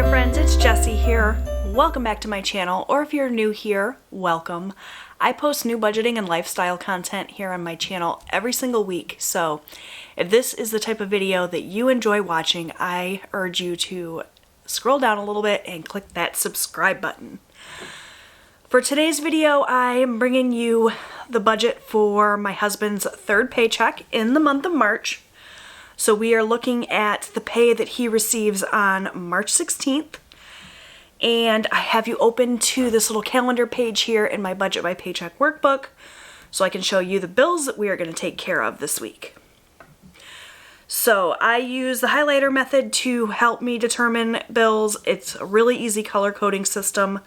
there friends, it's Jessie here. Welcome back to my channel, or if you're new here, welcome. I post new budgeting and lifestyle content here on my channel every single week, so if this is the type of video that you enjoy watching, I urge you to scroll down a little bit and click that subscribe button. For today's video, I am bringing you the budget for my husband's third paycheck in the month of March. So we are looking at the pay that he receives on March 16th. And I have you open to this little calendar page here in my Budget by Paycheck workbook so I can show you the bills that we are going to take care of this week. So I use the highlighter method to help me determine bills. It's a really easy color coding system.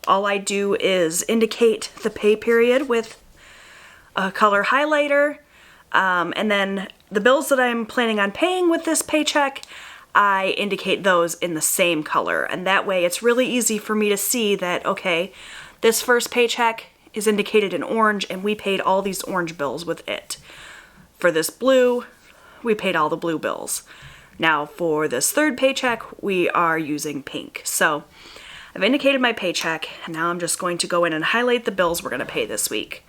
All I do is indicate the pay period with a color highlighter, and then the bills that I'm planning on paying with this paycheck, I indicate those in the same color. And that way it's really easy for me to see that, okay, this first paycheck is indicated in orange and we paid all these orange bills with it. For this blue, we paid all the blue bills. Now for this third paycheck, we are using pink. So I've indicated my paycheck, and now I'm just going to go in and highlight the bills we're going to pay this week.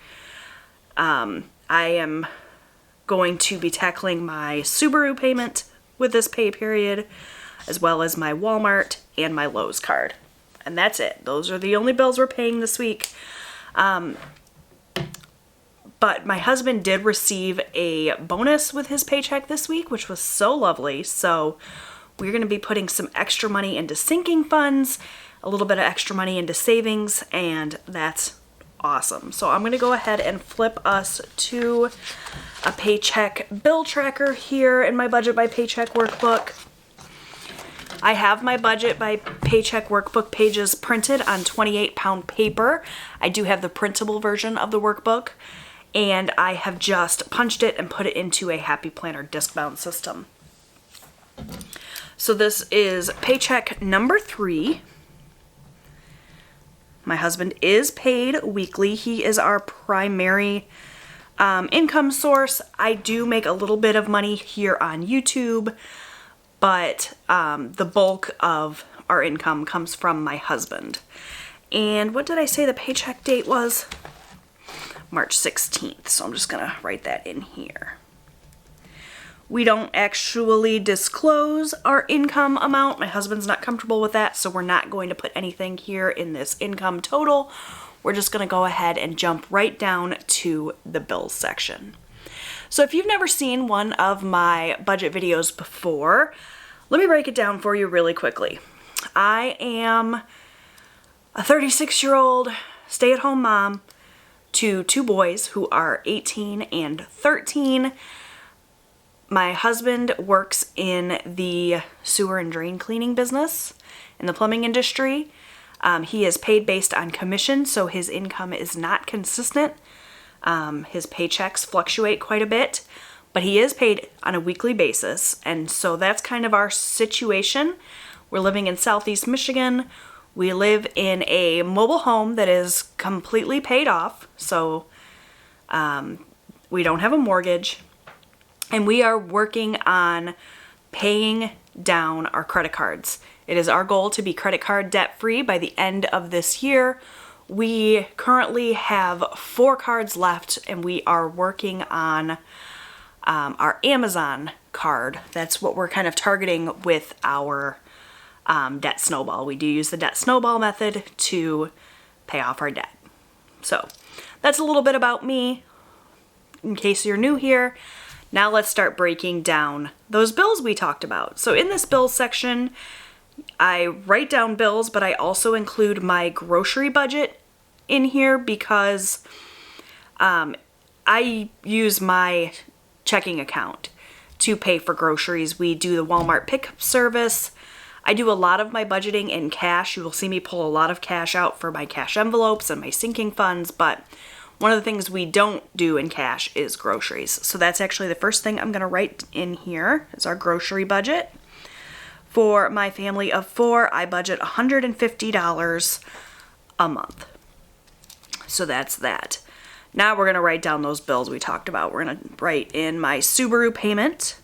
I am going to be tackling my Subaru payment with this pay period, as well as my Walmart and my Lowe's card. And that's it. Those are the only bills we're paying this week. But my husband did receive a bonus with his paycheck this week, which was so lovely. So we're going to be putting some extra money into sinking funds, a little bit of extra money into savings, and that's awesome. So I'm going to go ahead and flip us to a paycheck bill tracker here in my Budget by Paycheck workbook. I have my Budget by Paycheck workbook pages printed on 28-pound paper. I do have the printable version of the workbook, and I have just punched it and put it into a Happy Planner disc-bound system. So this is paycheck number 3. My husband is paid weekly. He is our primary income source. I do make a little bit of money here on YouTube, but the bulk of our income comes from my husband. And what did I say the paycheck date was? March 16th. So I'm just going to write that in here. We don't actually disclose our income amount. My husband's not comfortable with that, so we're not going to put anything here in this income total. We're just going to go ahead and jump right down to the bills section. So if you've never seen one of my budget videos before, let me break it down for you really quickly. I am a 36-year-old stay-at-home mom to 2 boys who are 18 and 13. My husband works in the sewer and drain cleaning business in the plumbing industry. He is paid based on commission, so his income is not consistent. His paychecks fluctuate quite a bit, but he is paid on a weekly basis, and so that's kind of our situation. We're living in Southeast Michigan. We live in a mobile home that is completely paid off, so we don't have a mortgage. And we are working on paying down our credit cards. It is our goal to be credit card debt free by the end of this year. We currently have 4 cards left, and we are working on our Amazon card. That's what we're kind of targeting with our debt snowball. We do use the debt snowball method to pay off our debt. So that's a little bit about me in case you're new here. Now let's start breaking down those bills we talked about. So in this bills section, I write down bills, but I also include my grocery budget in here because I use my checking account to pay for groceries. We do the Walmart pickup service. I do a lot of my budgeting in cash. You will see me pull a lot of cash out for my cash envelopes and my sinking funds, but one of the things we don't do in cash is groceries. So that's actually the first thing I'm going to write in here is our grocery budget. For my family of 4, I budget $150 a month. So that's that. Now we're going to write down those bills we talked about. We're going to write in my Subaru payment,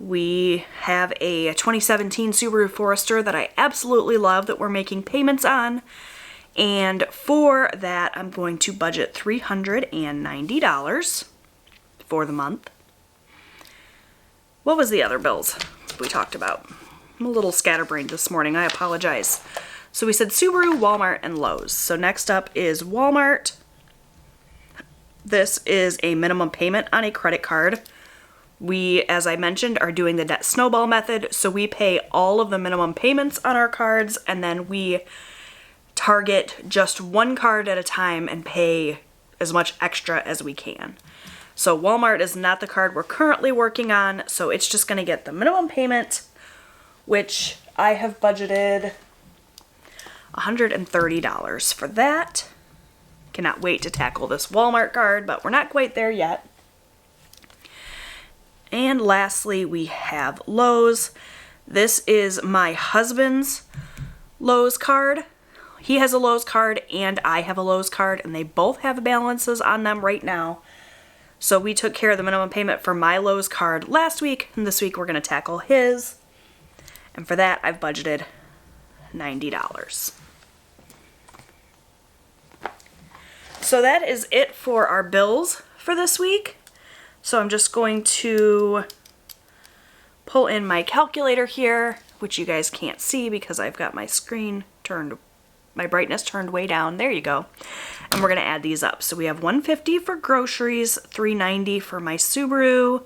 We have a 2017 Subaru Forester that I absolutely love that we're making payments on. And for that, I'm going to budget $390 for the month. What was the other bills we talked about? I'm a little scatterbrained this morning. I apologize. So we said Subaru, Walmart, and Lowe's. So next up is Walmart. This is a minimum payment on a credit card. We, as I mentioned, are doing the debt snowball method. So we pay all of the minimum payments on our cards, and then we target just one card at a time and pay as much extra as we can. So Walmart is not the card we're currently working on, so it's just going to get the minimum payment, which I have budgeted $130 for that. Cannot wait to tackle this Walmart card, but we're not quite there yet. And lastly, we have Lowe's. This is my husband's Lowe's card. He has a Lowe's card and I have a Lowe's card, and they both have balances on them right now. So we took care of the minimum payment for my Lowe's card last week, and this week we're going to tackle his. And for that, I've budgeted $90. So that is it for our bills for this week. So I'm just going to pull in my calculator here, which you guys can't see because I've got my screen turned, my brightness turned way down. There you go. And we're going to add these up. So we have $150 for groceries, $390 for my Subaru,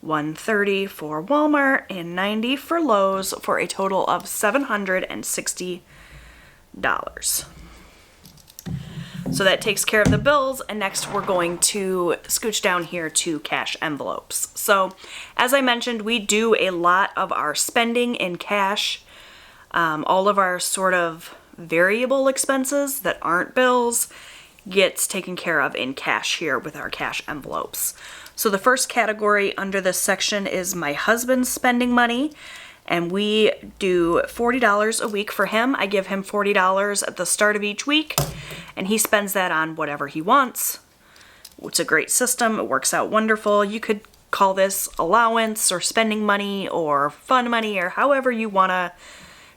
$130 for Walmart, and $90 for Lowe's, for a total of $760. So that takes care of the bills, and next we're going to scooch down here to cash envelopes. So as I mentioned, we do a lot of our spending in cash. All of our sort of variable expenses that aren't bills gets taken care of in cash here with our cash envelopes. So the first category under this section is my husband's spending money, and we do $40 a week for him. I give him $40 at the start of each week, and he spends that on whatever he wants. It's a great system. It works out wonderful. You could call this allowance or spending money or fun money or however you want to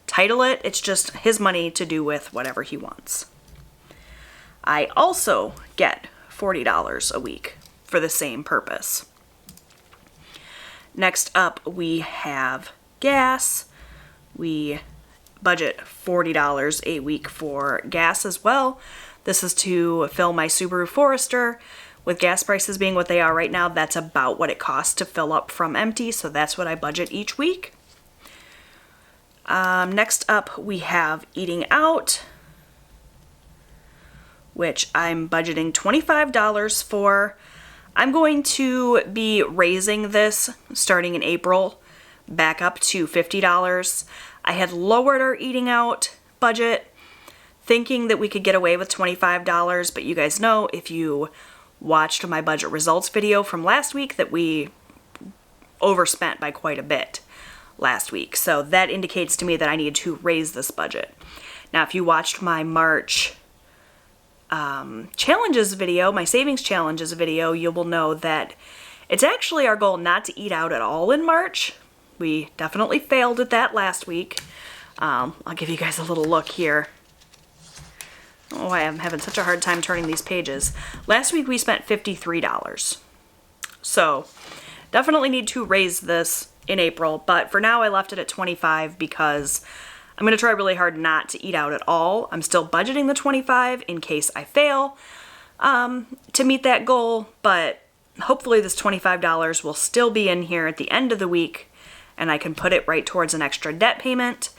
title it. It's just his money to do with whatever he wants. I also get $40 a week for the same purpose. Next up, we have gas. We budget $40 a week for gas as well. This is to fill my Subaru Forester. With gas prices being what they are right now, that's about what it costs to fill up from empty, so that's what I budget each week. Next up, we have eating out, which I'm budgeting $25 for. I'm going to be raising this starting in April back up to $50. I had lowered our eating out budget thinking that we could get away with $25, but you guys know if you watched my budget results video from last week that we overspent by quite a bit last week. So that indicates to me that I need to raise this budget. Now, if you watched my March challenges video, my savings challenges video, you will know that it's actually our goal not to eat out at all in March. We definitely failed at that last week. I'll give you guys a little look here. Oh, I am having such a hard time turning these pages. Last week we spent $53. So definitely need to raise this in April, but for now I left it at $25 because I'm going to try really hard not to eat out at all. I'm still budgeting the $25 in case I fail to meet that goal, but hopefully this $25 will still be in here at the end of the week and I can put it right towards an extra debt payment.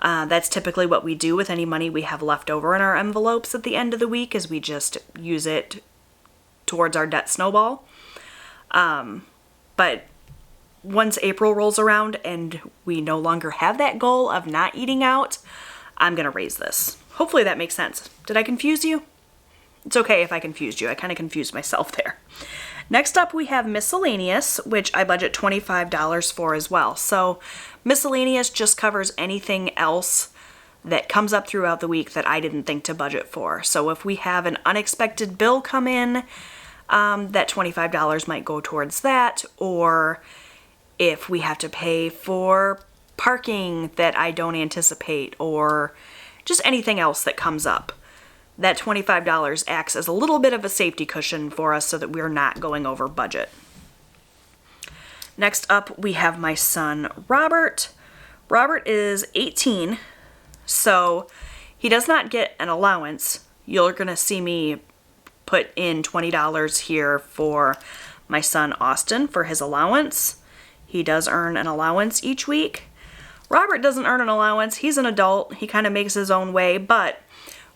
That's typically what we do with any money we have left over in our envelopes at the end of the week, is we just use it towards our debt snowball. But once April rolls around and we no longer have that goal of not eating out, I'm going to raise this. Hopefully that makes sense. Did I confuse you? It's okay if I confused you. I kind of confused myself there. Next up, we have miscellaneous, which I budget $25 for as well. So miscellaneous just covers anything else that comes up throughout the week that I didn't think to budget for. So if we have an unexpected bill come in, that $25 might go towards that, or if we have to pay for parking that I don't anticipate, or just anything else that comes up. That $25 acts as a little bit of a safety cushion for us so that we're not going over budget. Next up, we have my son, Robert. Robert is 18, so he does not get an allowance. You're going to see me put in $20 here for my son, Austin, for his allowance. He does earn an allowance each week. Robert doesn't earn an allowance. He's an adult. He kind of makes his own way, but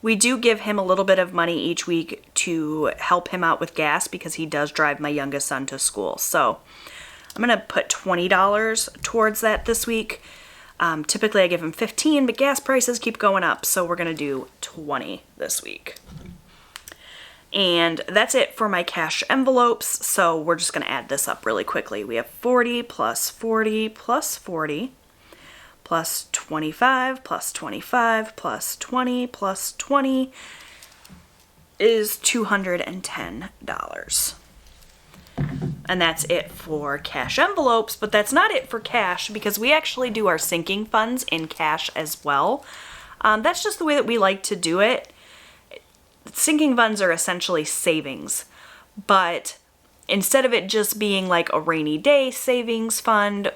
we do give him a little bit of money each week to help him out with gas because he does drive my youngest son to school. So I'm going to put $20 towards that this week. Typically I give him $15, but gas prices keep going up, so we're going to do $20 this week. And that's it for my cash envelopes, so we're just going to add this up really quickly. We have 40 plus 40 plus 40 plus 25 plus 25 plus 20 plus 20 is $210. And that's it for cash envelopes, but that's not it for cash because we actually do our sinking funds in cash as well. That's just the way that we like to do it. Sinking funds are essentially savings, but instead of it just being like a rainy day savings fund,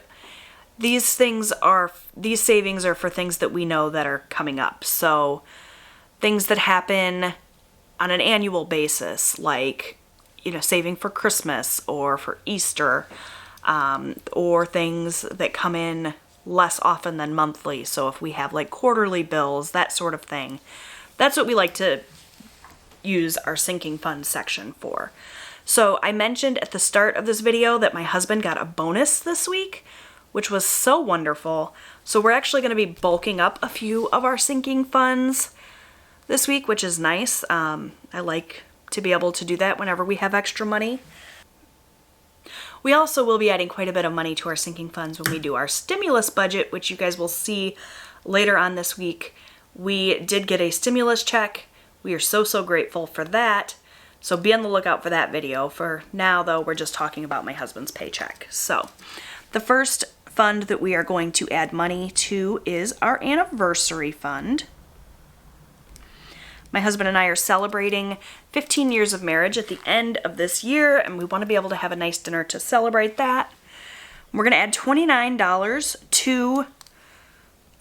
these savings are for things that we know that are coming up. So things that happen on an annual basis, like, you know, saving for Christmas or for Easter, or things that come in less often than monthly. So if we have like quarterly bills, that sort of thing, that's what we like to use our sinking fund section for. So I mentioned at the start of this video that my husband got a bonus this week, which was so wonderful. So we're actually going to be bulking up a few of our sinking funds this week, which is nice. I like to be able to do that whenever we have extra money. We also will be adding quite a bit of money to our sinking funds when we do our stimulus budget, which you guys will see later on this week. We did get a stimulus check. We are so grateful for that. So be on the lookout for that video. For now, though, we're just talking about my husband's paycheck. So the first fund that we are going to add money to is our anniversary fund. My husband and I are celebrating 15 years of marriage at the end of this year, and we want to be able to have a nice dinner to celebrate that. We're going to add $29 to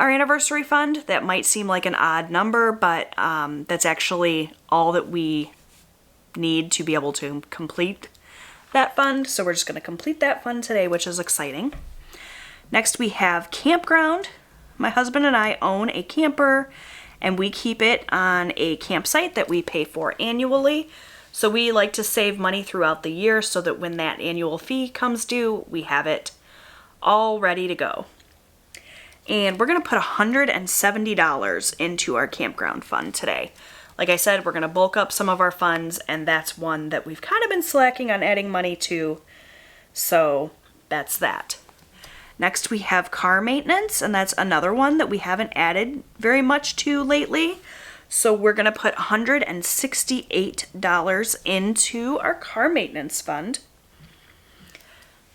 our anniversary fund. That might seem like an odd number, but that's actually all that we need to be able to complete that fund. So we're just going to complete that fund today, which is exciting. Next we have campground. My husband and I own a camper, and we keep it on a campsite that we pay for annually. So we like to save money throughout the year so that when that annual fee comes due, we have it all ready to go. And we're going to put $170 into our campground fund today. Like I said, we're going to bulk up some of our funds, and that's one that we've kind of been slacking on adding money to. So that's that. Next we have car maintenance, and that's another one that we haven't added very much to lately. So we're going to put $168 into our car maintenance fund.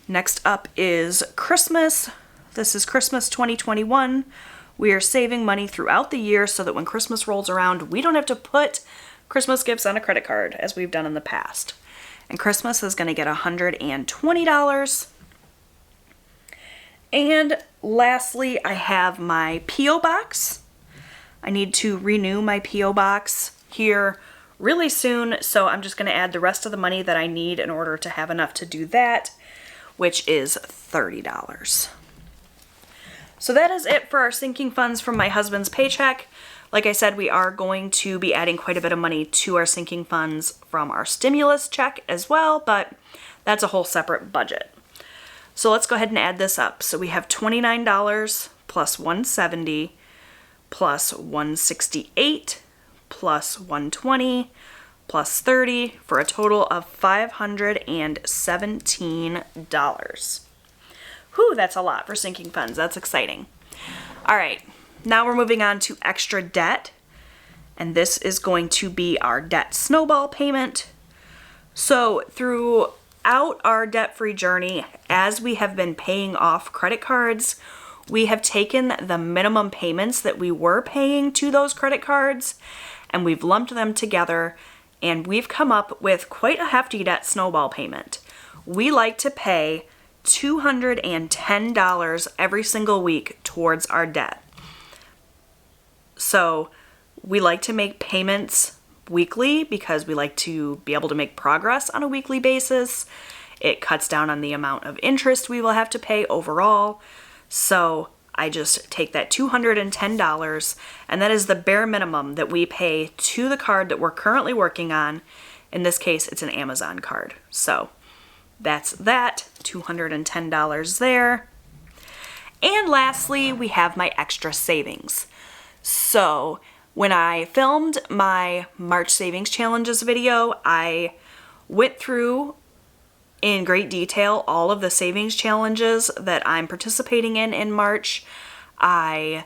Next up is Christmas. This is Christmas 2021. We are saving money throughout the year so that when Christmas rolls around, we don't have to put Christmas gifts on a credit card as we've done in the past. And Christmas is going to get $120. And lastly, I have my P.O. box. I need to renew my P.O. box here really soon, so I'm just going to add the rest of the money that I need in order to have enough to do that, which is $30. So that is it for our sinking funds from my husband's paycheck. Like I said, we are going to be adding quite a bit of money to our sinking funds from our stimulus check as well, but that's a whole separate budget. So let's go ahead and add this up. So we have $29 plus $170 plus $168 plus $120 plus $30 for a total of $517. Whew, that's a lot for sinking funds. That's exciting. All right, now we're moving on to extra debt, and this is going to be our debt snowball payment. So through throughout our debt-free journey, as we have been paying off credit cards, we have taken the minimum payments that we were paying to those credit cards and we've lumped them together, and we've come up with quite a hefty debt snowball payment. We like to pay $210 every single week towards our debt. So we like to make payments weekly because we like to be able to make progress on a weekly basis. It cuts down on the amount of interest we will have to pay overall. So I just take that $210, and that is the bare minimum that we pay to the card that we're currently working on. In this case, it's an Amazon card. So that's that, $210 there. And lastly, we have my extra savings. So when I filmed my March Savings Challenges video, I went through in great detail all of the savings challenges that I'm participating in March. I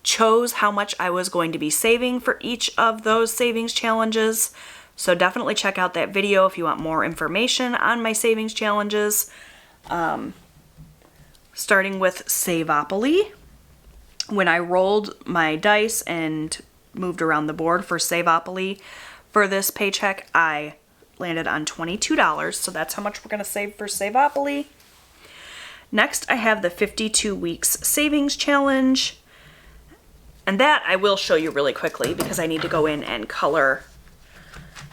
chose how much I was going to be saving for each of those savings challenges. So definitely check out that video if you want more information on my savings challenges. Starting with Savopoly. When I rolled my dice and moved around the board for Savopoly for this paycheck, I landed on $22, so that's how much we're going to save for Savopoly. Next, I have the 52 weeks savings challenge, and that I will show you really quickly because I need to go in and color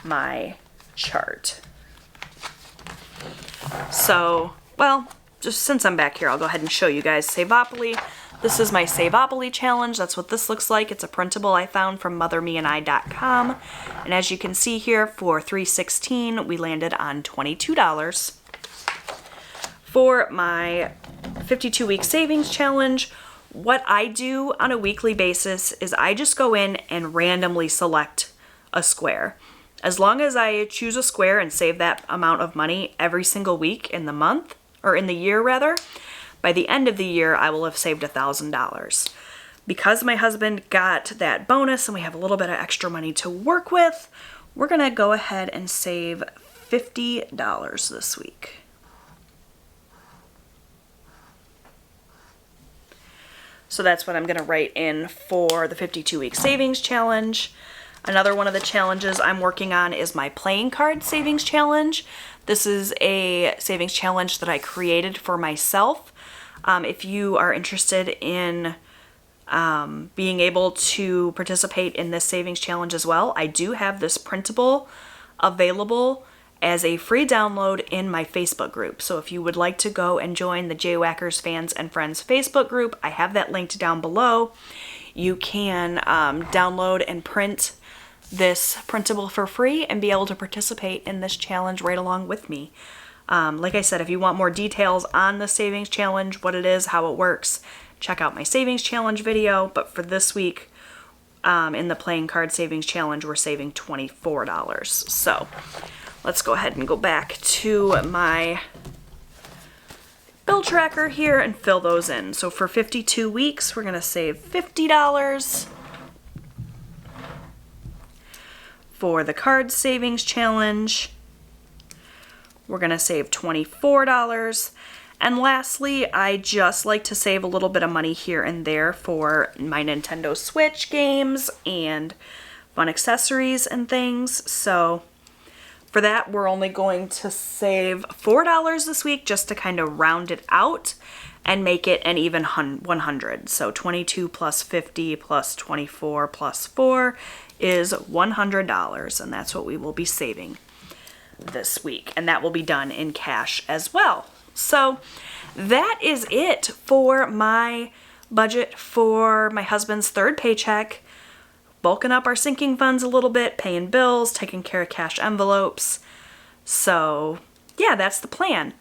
my chart. So, well, just since I'm back here, I'll go ahead and show you guys Savopoly. This is my Savopoly challenge. That's what this looks like. It's a printable I found from mothermeandI.com. And as you can see here, for $3.16, we landed on $22. For my 52-week savings challenge, what I do on a weekly basis is I just go in and randomly select a square. As long as I choose a square and save that amount of money every single week in the month, or in the year rather, by the end of the year, I will have saved $1,000. Because my husband got that bonus and we have a little bit of extra money to work with, we're going to go ahead and save $50 this week. So that's what I'm going to write in for the 52-week savings challenge. Another one of the challenges I'm working on is my playing card savings challenge. This is a savings challenge that I created for myself. If you are interested in being able to participate in this savings challenge as well, I do have this printable available as a free download in my Facebook group. So if you would like to go and join the Jwhackers Fans and Friends Facebook group, I have that linked down below. You can download and print this printable for free and be able to participate in this challenge right along with me. Like I said, if you want more details on the savings challenge, what it is, how it works, check out my savings challenge video. But for this week, in the playing card savings challenge, we're saving $24. So let's go ahead and go back to my bill tracker here and fill those in. So for 52 weeks, we're going to save $50. For the card savings challenge, we're going to save $24. And lastly, I just like to save a little bit of money here and there for my Nintendo Switch games and fun accessories and things. So for that, we're only going to save $4 this week just to kind of round it out and make it an even 100. So 22 plus 50 plus 24 plus 4 is $100, and that's what we will be saving this week, and that will be done in cash as well. So that is it for my budget for my husband's third paycheck, bulking up our sinking funds a little bit, paying bills, taking care of cash envelopes. So yeah, that's the plan.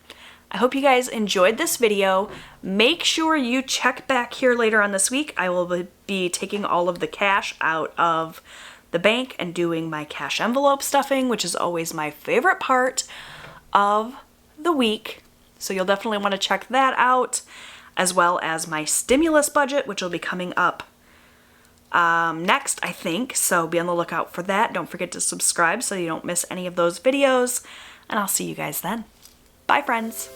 I hope you guys enjoyed this video. Make sure you check back here later on this week. I will be taking all of the cash out of the bank and doing my cash envelope stuffing, which is always my favorite part of the week. So you'll definitely want to check that out, as well as my stimulus budget, which will be coming up next, I think. So be on the lookout for that. Don't forget to subscribe so you don't miss any of those videos, and I'll see you guys then. Bye, friends.